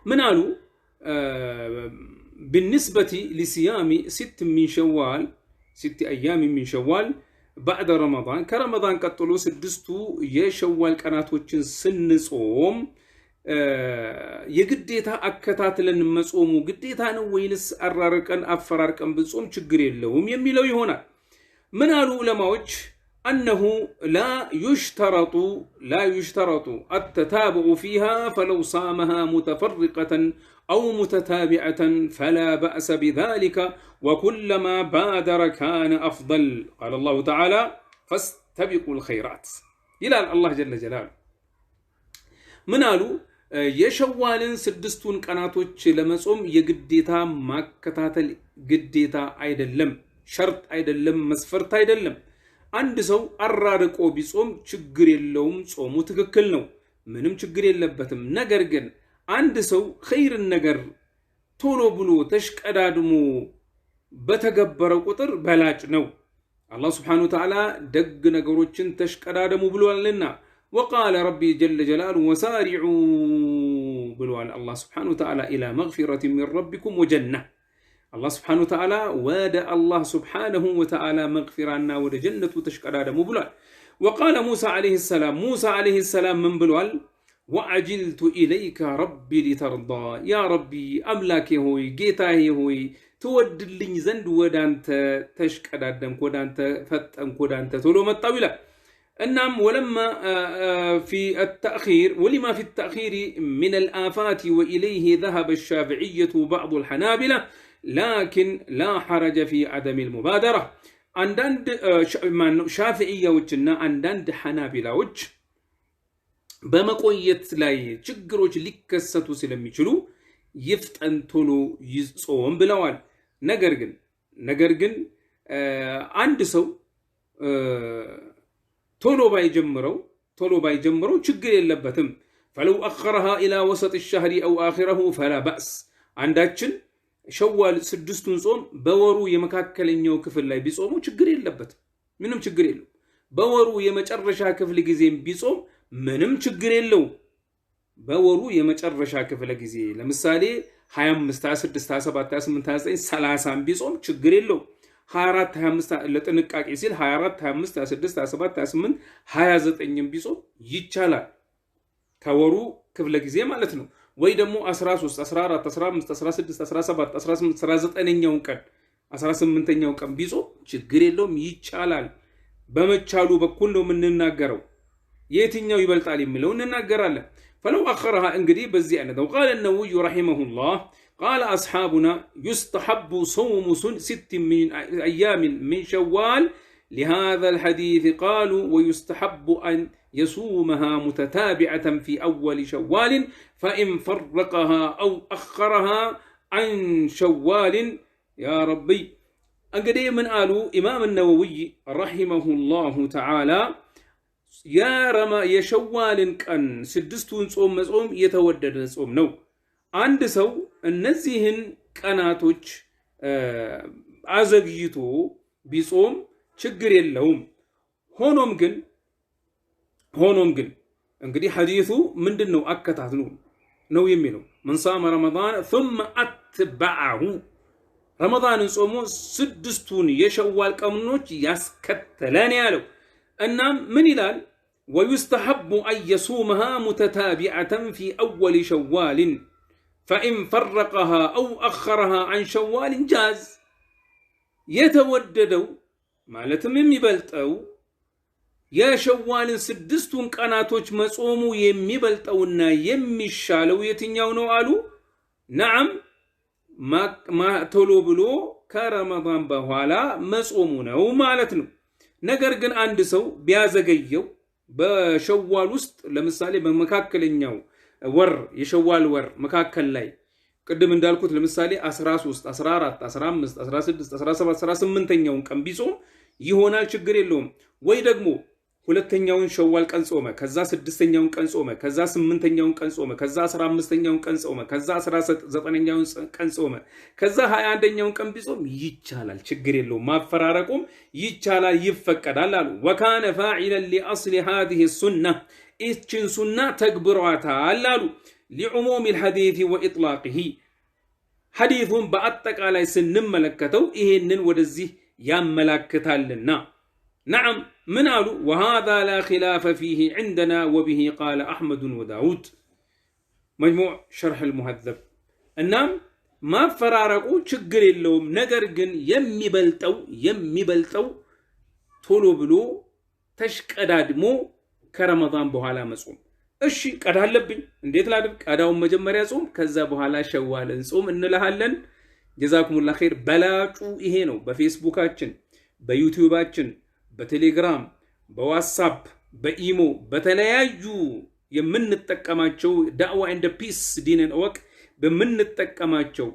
من قالوا بالنسبة لصيام 6 أيام من شوال بعد رمضان كرمضان قطلو 6 يشوال قناتوچن سنصوم የግዴታ አከታትለን መጾሙ ግዴታ ነው ወይንስ አራርቀን አፈራርቀን ብጾም ችግር የለውም የሚለው ይሆናል። ምን አሉ ዑለማዎች أنه لا يشترط التتابع فيها فلو صامها متفرقة أو متتابعة فلا بأس بذلك وكلما بادر كان أفضل قال الله تعالى فاستبقوا الخيرات إلى الله جل جلاله من قالوا የሸዋልን 6ቱን ቀናቶች ለመጾም የግዴታ ማከታተል ግዴታ አይደለም ሸርጥ አይደለም መስፈርት አይደለም አንድ ሰው አራርቆ ቢጾም ችግር የለውም ጾሙ ትክክል ነው ምንም ችግር የለበትም ነገር ግን አንድ ሰው ኸይርን ነገር ቶሎ ብሎ ተሽቀዳድሞ በተገበረው ቁጥር በላጭ ነው አላህ Subhanahu Wa Ta'ala ደግ ነገሮችን ተሽቀዳድሙ ብሏልና وقال ربي جل جلاله وسارعوا بلوان الله سبحانه وتعالى إلى مغفرة من ربكم وجنة الله سبحانه وتعالى واد الله سبحانه وتعالى مغفرنا ود جنة وتشكر مبلال وقال موسى عليه السلام من بلوال وعجلت إليك ربي لترضى يا ربي أملاكي هوي جيتاهي هوي تود اللي زند ودانت تشكر ودانت فتن ودانت تلوم الطويلة أنم ولما في التأخير ولما في التأخير من الآفات وإليه ذهب الشافعية وبعض الحنابلة لكن لا حرج في عدم المبادرة عندند شافعية وجنا عندند حنابلة وج بمقوية لاي ችግሮች ሊከሰቱ ስለሚችሉ ይፍጠን ቶሎ ይጾም ብለዋል ነገር ግን አንድ ሰው ቶሎ ባይጀምረው ችግር የለበትም فلو أخرها إلى وسط الشهر أو آخره فلا بأس አንዳችን ሸዋል 6ቱን ጾም በወሩ የመካከለኛው ክፍል ላይ ቢጾሙ ችግር የለበትም ምንም ችግር የለው በወሩ የመጨረሻ ክፍል ጊዜም ቢጾም ምንም ችግር የለው በወሩ የመጨረሻ ክፍል ጊዜ ለምሳሌ 25 26 27 28 29 30 ቢጾም ችግር የለው 24 25 ለጥንቃቄ ሲል 24 25 26 27 28 29 ቢጾም ይቻላል ከወሩ ክፍለ ጊዜ ማለት ነው ወይ ደግሞ 13 14 15 16 17 18 19ኛው ቀን 18ኛው ቀን ቢጾም ችግር የለውም ይቻላል በመቻሉ በኩል ነው የምንናገረው የትኛው ይበልጣል የሚለው እንናገራለን فلو أخرها انقدي بزي أنه وقال النووي رحمه الله قال أصحابنا يستحب صوم 6 من أيام من شوال لهذا الحديث قالوا ويستحب أن يصومها متتابعة في أول شوال فإن فرقها أو أخرها عن شوال يا ربي انقدي من قالوا إمام النووي رحمه الله تعالى የሸዋልን ቀን 6ቱን ጾም መጾም የተወደደ ጾም ነው አንድ ሰው እነዚህን ቀናቶች አዘግይቶ ቢጾም ችግር የለውም ሆኖም ግን እንግዲህ ሐዲሱ ምንድነው አከታትሉ ነው የሚለው من صام رمضان ثم اتبعه رمضان ጾሙ 6ቱን የሸዋል ቀኖች ያስከተለን ያለው እናም ምን ይላል ويستحب أن يصومها متتابعة في أول شوال فإن فرقها أو أخرها عن شوال جاز يتوددوا مالتم يميبلتو يا شوال 6ቱን ቀናቶች መጾሙ የሚበልጠውና የሚሻለው የትኛው ነው አሉ نعم ما ቶሎ ብሎ ከረመዳን በኋላ መጾሙ ነው ማለት ነው ነገር ግን አንድ ሰው ቢያዘገየው በሸዋል ውስጥ ለምሳሌ በመካከለኛው ወር የሸዋል ወር መካከል ላይ ቅድም እንዳልኩት ለምሳሌ 13 14 15 16 17 18ኛውን ቀን ቢጾም ይሆናል ችግር የለውም ወይ ደግሞ ሁለተኛውን ሸዋል ቀን ጾመ ከዛ 6ኛውን ቀን ጾመ ከዛ 8ኛውን ቀን ጾመ ከዛ 15ኛውን ቀን ጾመ ከዛ 19ኛውን ቀን ጾመ ከዛ 21ኛውን ቀን ቢጾም ይቻላል ችግር የለውም ማፈራረቁም ይቻላል ይፈቀዳል አሉ وكان فاعلا لاصل هذه السنه እችን ሱና ተግብሯታል አሉ لعموم الحديث وإطلاقه حديث بأتك على سن ملكته إهنن ودزيه يملكتالنا نعم من قالوا وهذا لا خلاف فيه عندنا وبه قال أحمد وداود مجموع شرح المهذب النام ما فرارقوا شجر اللوم نجرجن يمي بلتو ቶሎ ብሎ ተሽቀዳድሞ ከረመዳን በኋላ መጾም እሺ ቀዳለብኝ እንዴት ላድርግ ቀዳውን መጀመሪያ ጾም ከዛ በኋላ ሸዋልን ጾም እንልሃለን ጀዛኩሙላህ ኸይር በላጩ ይሄ ነው በፌስቡካችን በዩቲዩባችን በቴሌግራም በዋትስአፕ በኢሞ በተለያዩ የምንጠቀማቸው ዳዕዋ እንደ ፒስ ዲንን ወቅ በምንጠቀማቸው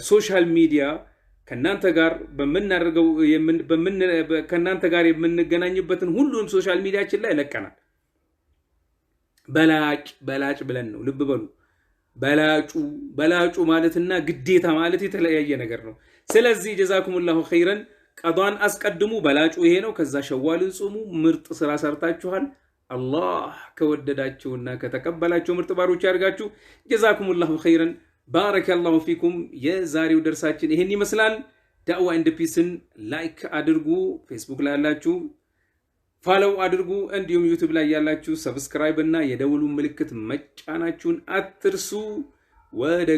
ሶሻል ሚዲያ ከናንተ ጋር በመናርገው ከናንተ ጋር የምንገናኝበትን ሁሉም ሶሻል ሚዲያችን ላይ ለቀናል በላጭ ብለን ነው ልብ በሉ በላጩ ማለትና ግዴታ ማለት የተለያየ ነገር ነው ስለዚህ ጀዛኩሙላሁ ኸይረን ቀዷን አስቀድሙ በላጩ ይሄ ነው ከዛ ሸዋልን ጾሙ ምርጥ ስራ ሰርታችኋል አላህ ከወደዳችሁና ከተቀበላችሁ ምርጥ ባሮች ያርጋችሁ ጀዛኩሙላሁ ኸይረን ባረከላሁ ፊኩም የዛሬው ደርሳችን ይሄን ይመስላል ዳዕዋ ኤንድ ፒስን ላይክ አድርጉ ፌስቡክ ላይ ያላችሁ ፎሎው አድርጉ እንዲሁም ዩቲዩብ ላይ ያላችሁ ሰብስክራይብ እና የደውሉ ምልክት መጫናችሁን አትርሱ ወደ